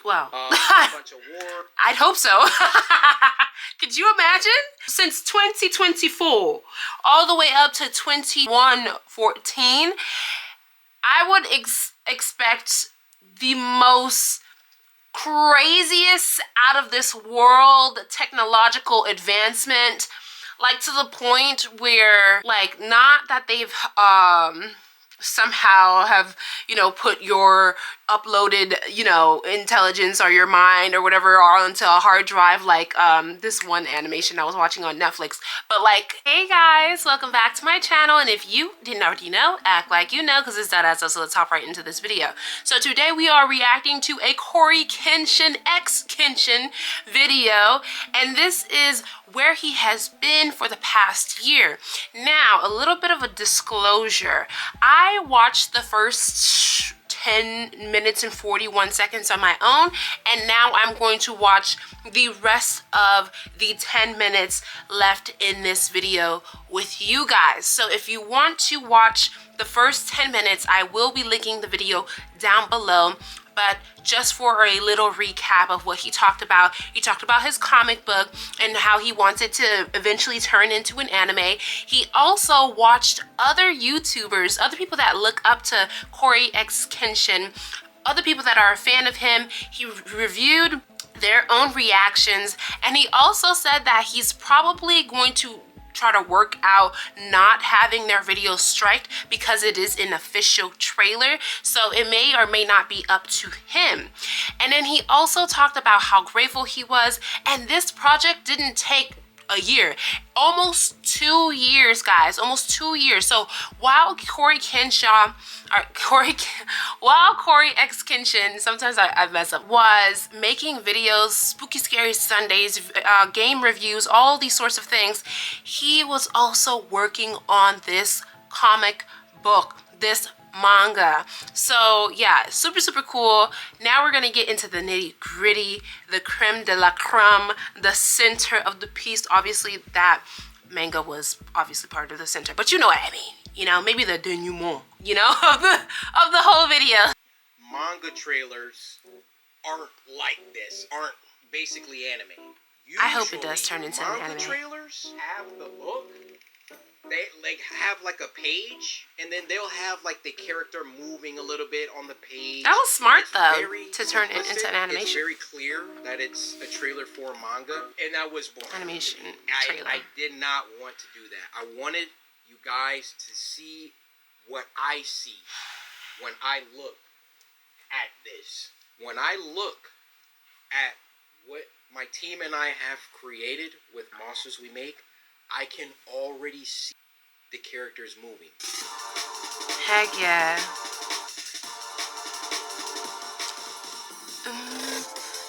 Well, a bunch of war. I'd hope so. Could you imagine? Since 2024, all the way up to 2114, I would expect the most craziest out of this world technological advancement, like to the point where, like, not that they've somehow have, you know, put your uploaded, you know, intelligence or your mind or whatever onto a hard drive, like this one animation I was watching on Netflix. But like, hey guys, welcome back to my channel, and if you didn't already know, act like you know, because it's that ass, so let's hop right into this video. So today we are reacting to a CoryxKenshin Kenshin video, and this is where he has been for the past year. Now, a little bit of a disclosure. I watched the first 10 minutes and 41 seconds on my own, and now I'm going to watch the rest of the 10 minutes left in this video with you guys. So if you want to watch the first 10 minutes, I will be linking the video down below. But just for a little recap of what he talked about his comic book and how he wanted to eventually turn into an anime. He also watched other YouTubers, other people that look up to CoryxKenshin, other people that are a fan of him. He reviewed their own reactions, and he also said that he's probably going to try to work out not having their videos striked because it is an official trailer, so it may or may not be up to him. And then he also talked about how grateful he was, and this project didn't take a year, almost 2 years, guys, almost 2 years. So while CoryxKenshin, sometimes I mess up, was making videos, spooky scary Sundays, game reviews, all these sorts of things, he was also working on this comic book, this manga. So yeah, super cool. Now we're gonna get into the nitty gritty, the creme de la creme, the center of the piece. Obviously that manga was obviously part of the center, but you know what I mean, you know, maybe the denouement, you know, of the whole video. Manga trailers aren't like this, aren't basically anime. I hope it does turn into an anime. Manga trailers have the book. They like have like a page, and then they'll have like the character moving a little bit on the page. That was smart though, to turn it simplistic. into an animation. It's very clear that it's a trailer for manga, and that was boring. Animation trailer. I did not want to do that. I wanted you guys to see what I see when I look at this. When I look at what my team and I have created with Monsters We Make, I can already see the characters moving. Heck yeah.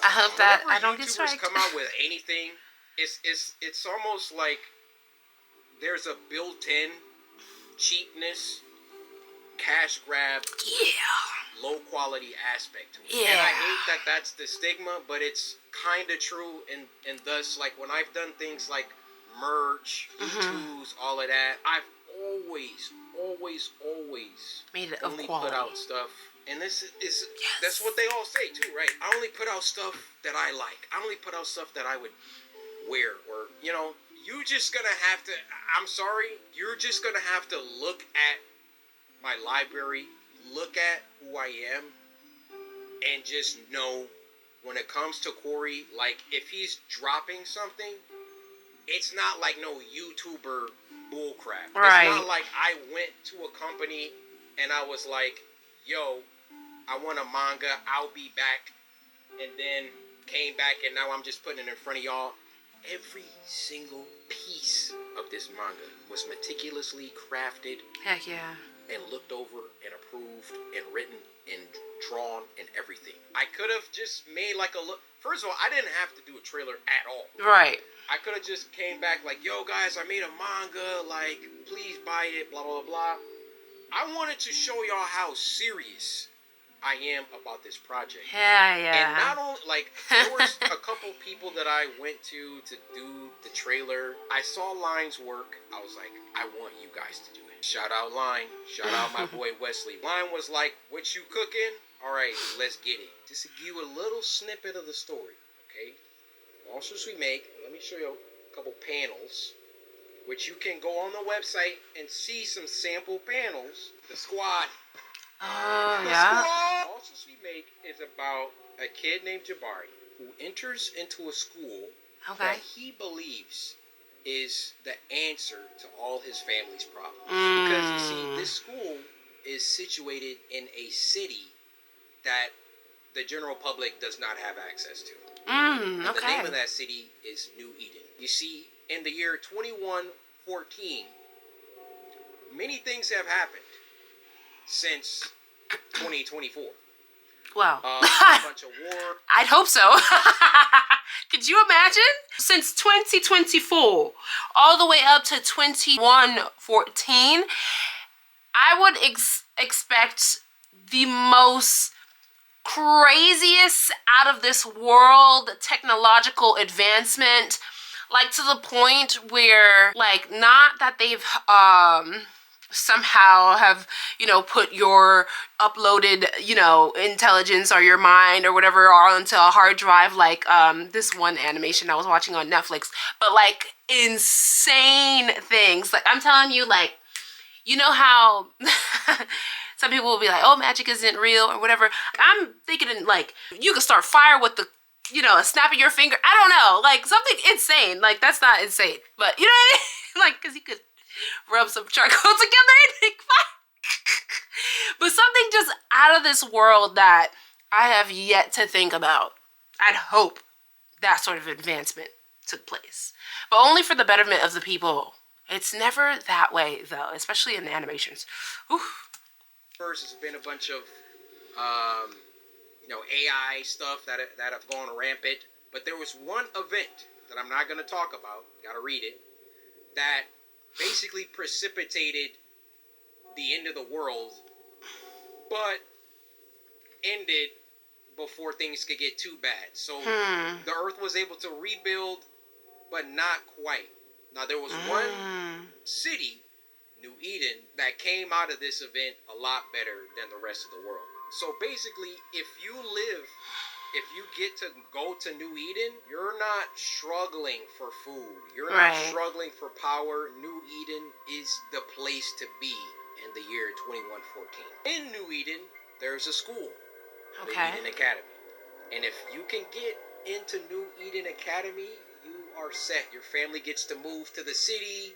I hope that I don't get striked. Come out with anything, it's almost like there's a built-in cheapness, cash grab, low quality aspect to it. Yeah. And I hate that that's the stigma, but it's kind of true, and thus, like, when I've done things like merch, tattoos, all of that, I've always made it only of quality. put out stuff, and this is that's what they all say too, right? I only put out stuff that I like. I only put out stuff that I would wear, or, you know, you just gonna have to, I'm sorry, you're just gonna have to look at my library, look at who I am, and just know when it comes to Cory, like, if he's dropping something, it's not like no YouTuber bullcrap. Right. It's not like I went to a company and I was like, yo, I want a manga, I'll be back, and then came back and now I'm just putting it in front of y'all. Every single piece of this manga was meticulously crafted. Heck yeah. And looked over and approved and written and drawn and everything. I could have just made like a look. First of all, I didn't have to do a trailer at all. Right. I could have just came back like, yo guys, I made a manga, like, please buy it, blah, blah, blah. I wanted to show y'all how serious I am about this project. Yeah, yeah. And not only, like, there was a couple people that I went to do the trailer. I saw Line's work. I was like, I want you guys to do it. Shout out Line. Shout out my boy Wesley. Line was like, what you cooking? All right, let's get it. Just to give you a little snippet of the story, okay? Monsters We Make. Let me show you a couple panels, which you can go on the website and see some sample panels. The Squad. Oh, The yeah. Squad. Monsters We Make is about a kid named Jabari who enters into a school that he believes is the answer to all his family's problems. Because you see, this school is situated in a city that the general public does not have access to. And the name of that city is New Eden. You see, in the year 2114, many things have happened since 2024. Wow. A bunch of war. I'd hope so. Could you imagine? Since 2024, all the way up to 2114, I would expect the most craziest out of this world technological advancement, like to the point where, like, not that they've somehow have, you know, put your uploaded, you know, intelligence or your mind or whatever onto a hard drive, like this one animation I was watching on Netflix, but like insane things. Like, I'm telling you, like, you know how some people will be like, oh, magic isn't real or whatever. I'm thinking, like, you could start fire with the, you know, a snap of your finger. I don't know, like something insane. Like, that's not insane, but you know what I mean? Like, because you could rub some charcoal together and make fire. But something just out of this world that I have yet to think about. I'd hope that sort of advancement took place, but only for the betterment of the people. It's never that way, though, especially in the animations. Oof. First, it's been a bunch of, you know, AI stuff that have gone rampant. But there was one event that I'm not going to talk about. Got to read it. That basically precipitated the end of the world, but ended before things could get too bad. So the Earth was able to rebuild, but not quite. Now, there was one city, New Eden, that came out of this event a lot better than the rest of the world. So basically, if you get to go to New Eden, you're not struggling for food. You're not struggling for power. New Eden is the place to be in the year 2114. In New Eden, there's a school, the Eden Academy. And if you can get into New Eden Academy, you are set. Your family gets to move to the city.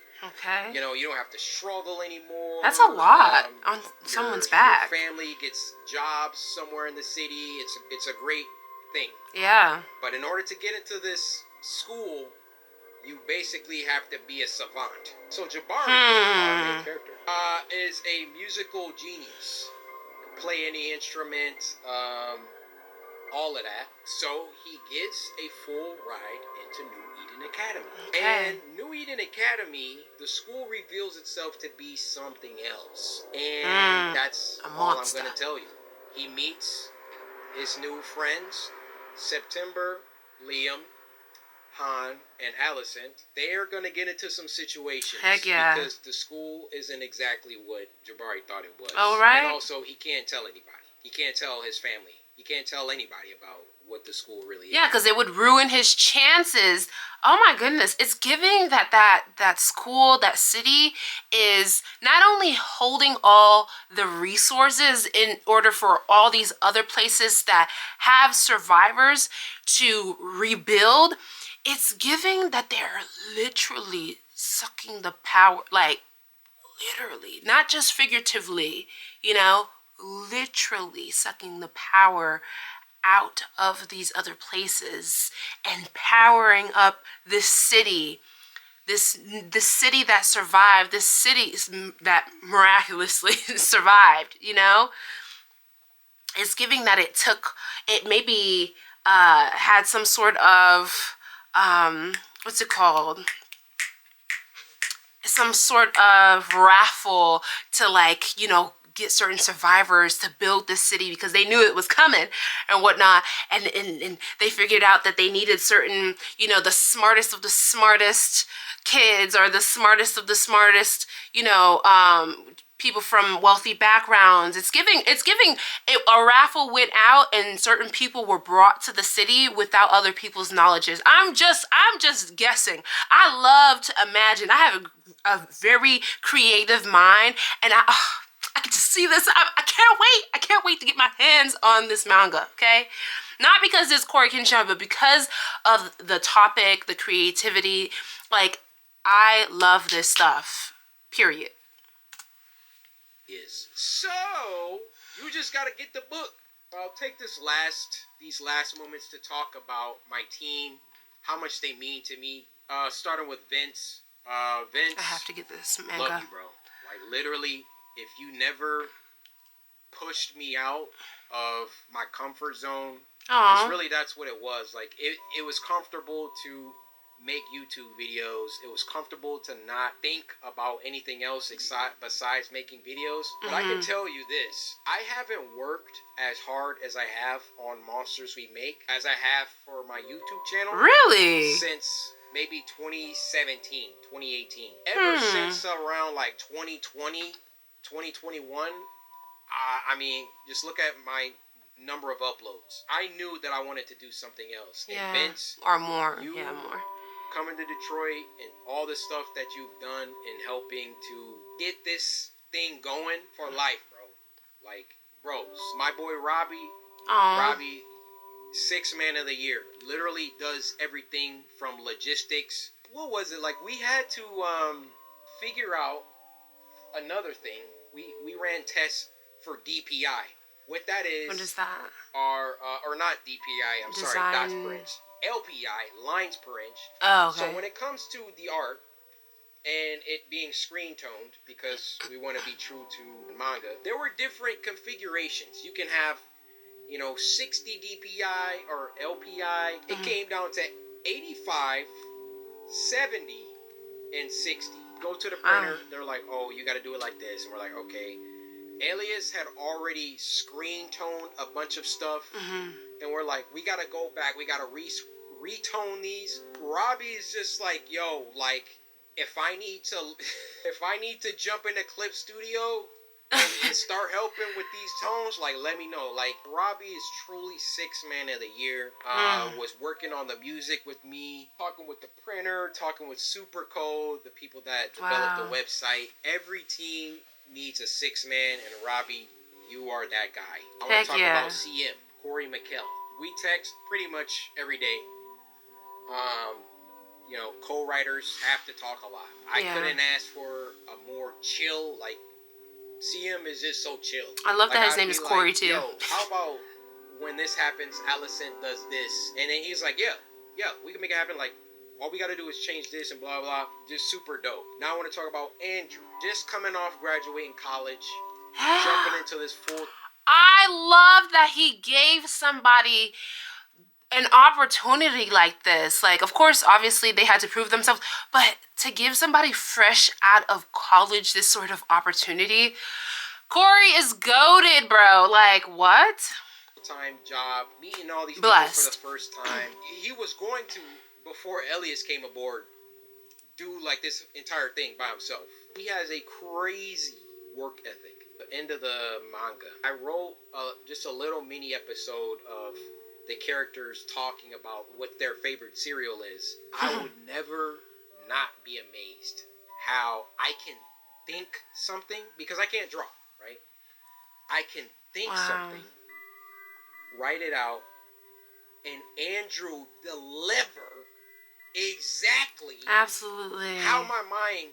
You know, you don't have to struggle anymore. That's a lot on someone's back. Your family gets jobs somewhere in the city. It's a great thing. Yeah. But in order to get into this school, you basically have to be a savant. So Jabari, our main character, is a musical genius. Can play any instrument, all of that. So he gets a full ride into New Eden Academy. And New Eden Academy, the school reveals itself to be something else. And that's all I'm going to tell you. He meets his new friends, September, Liam, Han, and Allison. They're going to get into some situations. Heck yeah. Because the school isn't exactly what Jabari thought it was. Oh, right. And also, he can't tell anybody. He can't tell his family. He can't tell anybody about what the school really is. Yeah, because it would ruin his chances. Oh my goodness. It's giving that school, that city is not only holding all the resources in order for all these other places that have survivors to rebuild, it's giving that they're literally sucking the power, like literally, not just figuratively, you know, literally sucking the power out of these other places and powering up this city, this city that survived, this city that miraculously survived, you know. It's giving that it maybe had some sort of what's it called, some sort of raffle to, like, you know, get certain survivors to build this city because they knew it was coming and whatnot, and they figured out that they needed certain, you know, the smartest of the smartest kids or the smartest of the smartest, you know, people from wealthy backgrounds. It's giving a raffle went out and certain people were brought to the city without other people's knowledges. I'm just guessing. I love to imagine. I have a very creative mind, and I can just see this. I can't wait. I can't wait to get my hands on this manga, okay? Not because it's CoryxKenshin, but because of the topic, the creativity. Like, I love this stuff. Period. Is so you just gotta get the book. I'll take these last moments to talk about my team, how much they mean to me. Starting with Vince. Vince, I have to get this manga. love you, bro. Like, literally, if you never pushed me out of my comfort zone, because really that's what it was. Like, it was comfortable to make YouTube videos. It was comfortable to not think about anything else besides making videos. But I can tell you this, I haven't worked as hard as I have on Monsters We Make as I have for my YouTube channel. Really? Since maybe 2017, 2018. Ever since around like 2020, 2021, I mean, just look at my number of uploads. I knew that I wanted to do something else. Yeah. And Vince, or more. you More. coming to Detroit and all the stuff that you've done in helping to get this thing going for life, bro. Like, bro, my boy Robbie, Robbie, 6th man of the year, literally does everything from logistics. What was it? Like, we had to figure out another thing. We ran tests for DPI. What that is? What is that? Or not DPI. I'm sorry, dots per inch. LPI, lines per inch. Oh, okay. So when it comes to the art and it being screen toned, because we want to be true to manga, there were different configurations. You can have, 60 DPI or LPI. It came down to 85, 70, and 60. Go to the printer. They're like, oh, you got to do it like this. And we're like, okay. Alias had already screen toned a bunch of stuff. And we're like, we got to go back. We got to retone these. Robbie is just like, yo, like, if I need to jump into Clip Studio and start helping with these tones, like, let me know. Like, Robbie is truly 6th man of the year. Was working on the music with me, talking with the printer, talking with Supercode, the people that developed the website. Every team needs a 6th man, and Robbie, you are that guy. I want to talk about CM, Corey McKell. We text pretty much every day. Co-writers have to talk a lot. I couldn't ask for a more chill, like, CM is just so chill. I love like, that his name is Corey, like, too. Yo, how about when this happens, Allison does this? And then he's like, yeah, we can make it happen. Like, all we got to do is change this and blah, blah. Just super dope. Now I want to talk about Andrew. Just coming off graduating college, jumping into this full... I love that he gave somebody an opportunity like this. Like, of course, obviously, they had to prove themselves. But to give somebody fresh out of college this sort of opportunity... Corey is goated, bro. Like, what? Time job, meeting all these Blessed. people for the first time. He was going to, before Elias came aboard, do like this entire thing by himself. He has a crazy work ethic. The end of the manga, I wrote just a little mini episode of the characters talking about what their favorite cereal is. I would never not be amazed how I can think something, because I can't draw, right? I can think something, write it out, and Andrew deliver exactly absolutely how my mind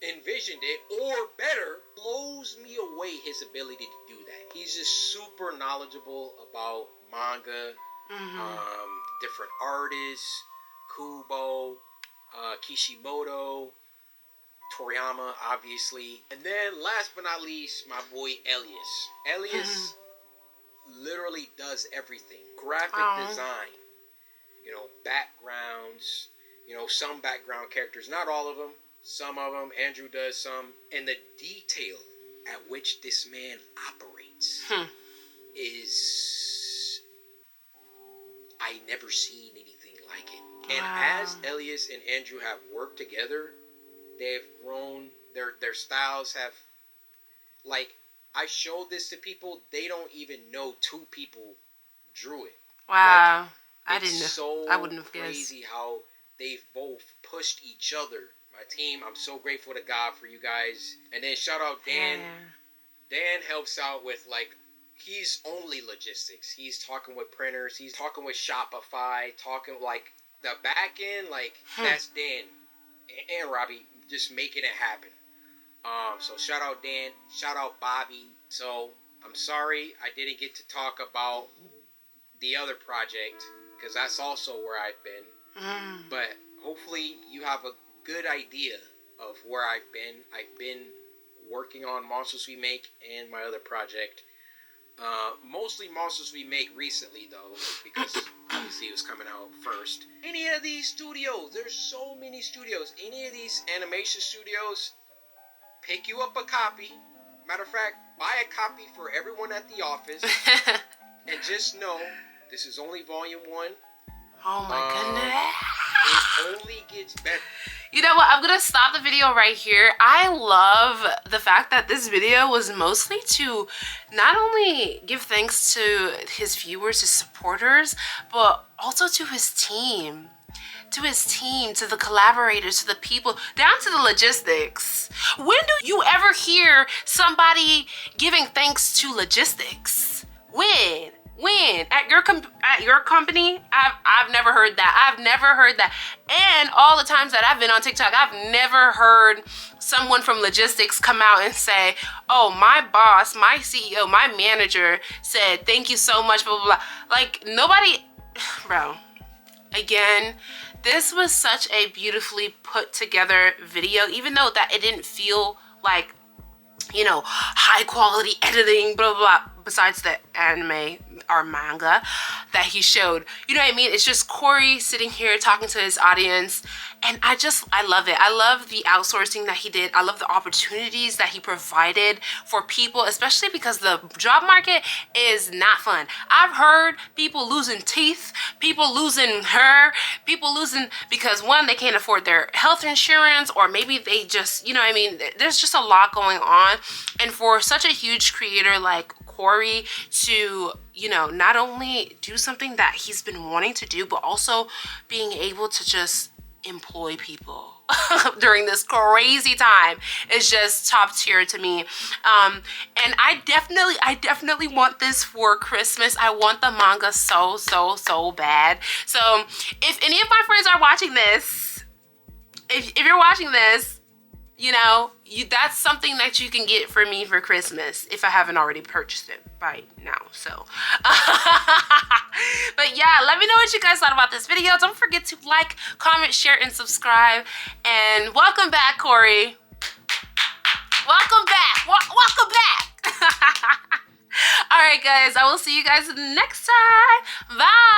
envisioned it, or better, blows me away his ability to do that. He's just super knowledgeable about manga, different artists, Kubo, Kishimoto, Toriyama, obviously. And then last but not least, my boy Elias. Elias literally does everything. Graphic design, backgrounds, some background characters, not all of them, some of them. Andrew does some. And the detail at which this man operates is... I never seen anything like it. And as Elias and Andrew have worked together, they've grown, their styles have like, I showed this to people, they don't even know 2 people drew it. Wow. Like, I didn't know. so I wouldn't have crazy guessed. how they've both pushed each other. My team, I'm so grateful to God for you guys. And then shout out Dan. Yeah. Dan helps out with, like, he's only logistics. He's talking with printers. He's talking with Shopify. Talking, like, the back end, like, that's Dan and Robbie just making it happen. So shout out Dan. Shout out Bobby. So I'm sorry I didn't get to talk about the other project, because that's also where I've been. But hopefully you have a good idea of where I've been. I've been working on Monsters We Make and my other project. Mostly Monsters We Make recently, though, because obviously it was coming out first. Any of these studios, there's so many studios. Any of these animation studios, pick you up a copy. Matter of fact, buy a copy for everyone at the office. And just know, this is only volume 1. Oh my goodness. It only gets better. You know what? I'm gonna stop the video right here. I love the fact that this video was mostly to not only give thanks to his viewers, his supporters, but also to his team. To his team, to the collaborators, to the people, down to the logistics. When do you ever hear somebody giving thanks to logistics? When? At your company? I've never heard that. I've never heard that. And all the times that I've been on TikTok, I've never heard someone from logistics come out and say, oh, my boss, my CEO, my manager said, thank you so much, blah, blah, blah. Like, nobody, bro, again, this was such a beautifully put together video, even though that it didn't feel like, you know, high quality editing, blah, blah, blah, besides the anime or manga that he showed. You know what I mean? It's just Cory sitting here talking to his audience, and I love it. I love the outsourcing that he did. I love the opportunities that he provided for people, especially because the job market is not fun. I've heard people losing teeth, people losing hair, people losing because, one, they can't afford their health insurance, or maybe they just, you know what I mean? There's just a lot going on. And for such a huge creator like Cory to, you know, not only do something that he's been wanting to do, but also being able to just employ people during this crazy time is just top tier to me. And I definitely want this for Christmas. I want the manga so bad. So if any of my friends are watching this, if you're watching this, you know, that's something that you can get for me for Christmas if I haven't already purchased it by now. So, but yeah, let me know what you guys thought about this video. Don't forget to like, comment, share, and subscribe. And welcome back, Cory. Welcome back. Welcome back. All right, guys. I will see you guys next time. Bye.